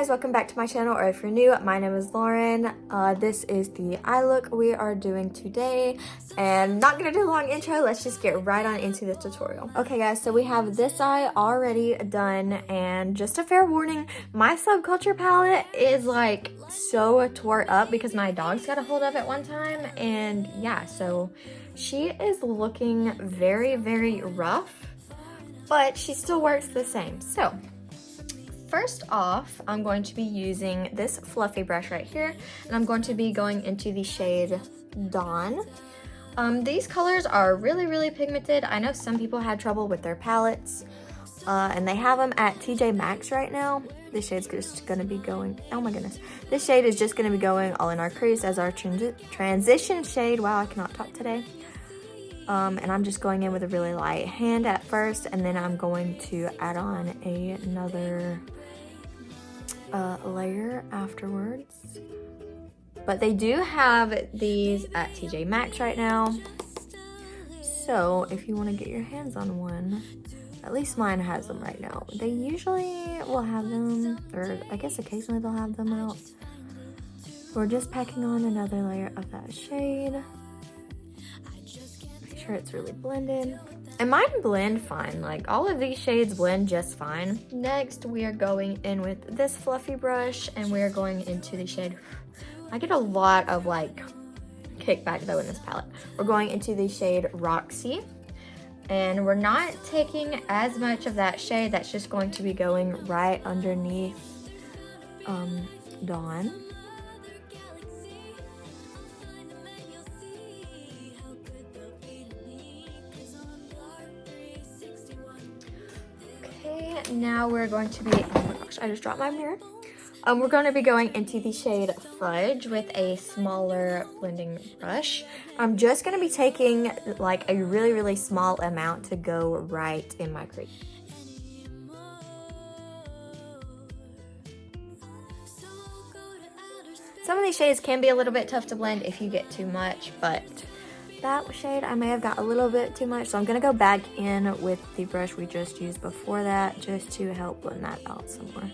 guys, welcome back to my channel, or if you're new, my name is Lauren. This is the eye look we are doing today, and not gonna do a long intro, let's just get right on into the tutorial. Okay guys, so we have this eye already done, and just a fair warning, my Subculture palette is like so tore up because my dogs got a hold of it one time, and yeah, so she is looking very, very rough, but she still works the same. So first off, I'm going to be using this fluffy brush right here, and I'm going to be going into the shade Dawn. These colors are really, really pigmented. I know some people had trouble with their palettes, and they have them at TJ Maxx right now. This shade's just gonna be going, oh my goodness. This shade is just gonna be going all in our crease as our transition shade. Wow, I cannot talk today. And I'm just going in with a really light hand at first, and then I'm going to add on another layer afterwards. But they do have these at TJ Maxx right now, so if you want to get your hands on one, at least mine has them right now. They usually will have them, or I guess occasionally they'll have them out. We're just packing on another layer of that shade. Make sure it's really blended. And mine blend fine, like all of these shades blend just fine. Next, we are going in with this fluffy brush, and we are going into the shade, I get a lot of like kickback though in this palette. We're going into the shade Roxy, and we're not taking as much of that shade. That's just going to be going right underneath Dawn. Now we're going to be, oh my gosh, I just dropped my mirror. We're going to be going into the shade Fudge with a smaller blending brush. I'm just going to be taking like a really, really small amount to go right in my crease. Some of these shades can be a little bit tough to blend if you get too much, but that shade I may have got a little bit too much, so I'm gonna go back in with the brush we just used before that just to help blend that out some more.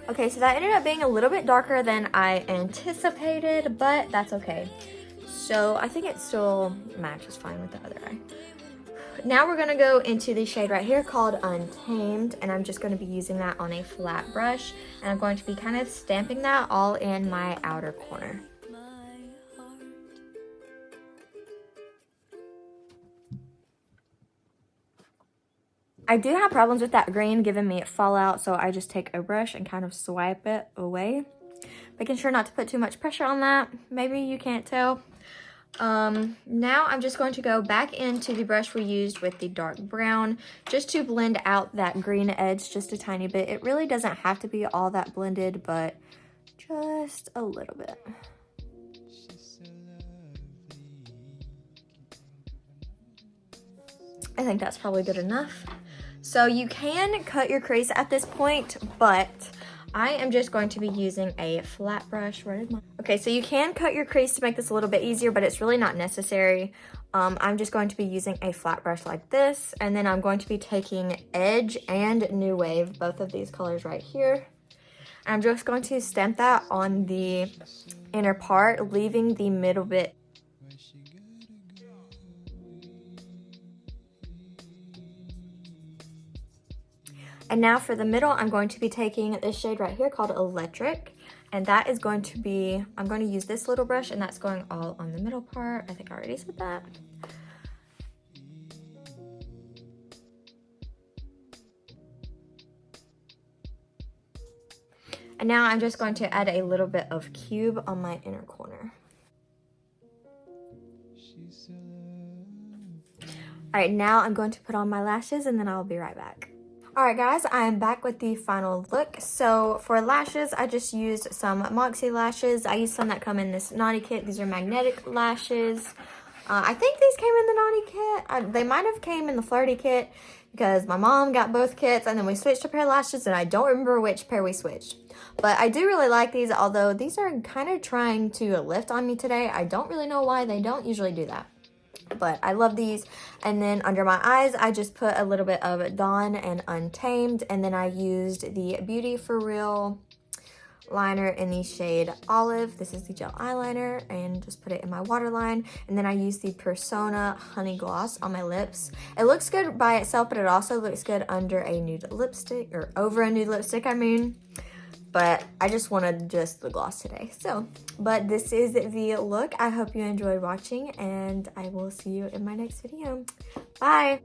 Okay, so that ended up being a little bit darker than I anticipated, but that's okay. So I think it still matches fine with the other eye. Now we're gonna go into the shade right here called Untamed, and I'm just gonna be using that on a flat brush, and I'm going to be kind of stamping that all in my outer corner. I do have problems with that green giving me fallout, so I just take a brush and kind of swipe it away, making sure not to put too much pressure on that. Maybe you can't tell. Now I'm just going to go back into the brush we used with the dark brown just to blend out that green edge just a tiny bit. It really doesn't have to be all that blended, but just a little bit. I think that's probably good enough. So you can cut your crease at this point, but I am just going to be using a flat brush. Okay, so you can cut your crease to make this a little bit easier, but it's really not necessary. I'm just going to be using a flat brush like this, and then I'm going to be taking Edge and New Wave, both of these colors right here. I'm just going to stamp that on the inner part, leaving the middle bit. And now for the middle, I'm going to be taking this shade right here called Electric. And that is going to be, I'm going to use this little brush, and that's going all on the middle part. I think I already said that. And now I'm just going to add a little bit of Cube on my inner corner. All right, now I'm going to put on my lashes, and then I'll be right back. Alright guys, I am back with the final look. So for lashes, I just used some Moxie lashes. I used some that come in this Naughty kit. These are magnetic lashes. I think these came in the Naughty kit. They might have came in the Flirty kit because my mom got both kits, and then we switched a pair of lashes, and I don't remember which pair we switched. But I do really like these, although these are kind of trying to lift on me today. I don't really know why. They don't usually do that. but I love these. And then under my eyes, I just put a little bit of Dawn and Untamed, and then I used the Beauty For Real liner in the shade Olive. This is the gel eyeliner, and just put it in my waterline. And then I use the Persona Honey Gloss on my lips. It looks good by itself, but it also looks good under a nude lipstick, or over a nude lipstick, I mean. But I just wanted just the gloss today. So, but this is the look. I hope you enjoyed watching, and I will see you in my next video. Bye!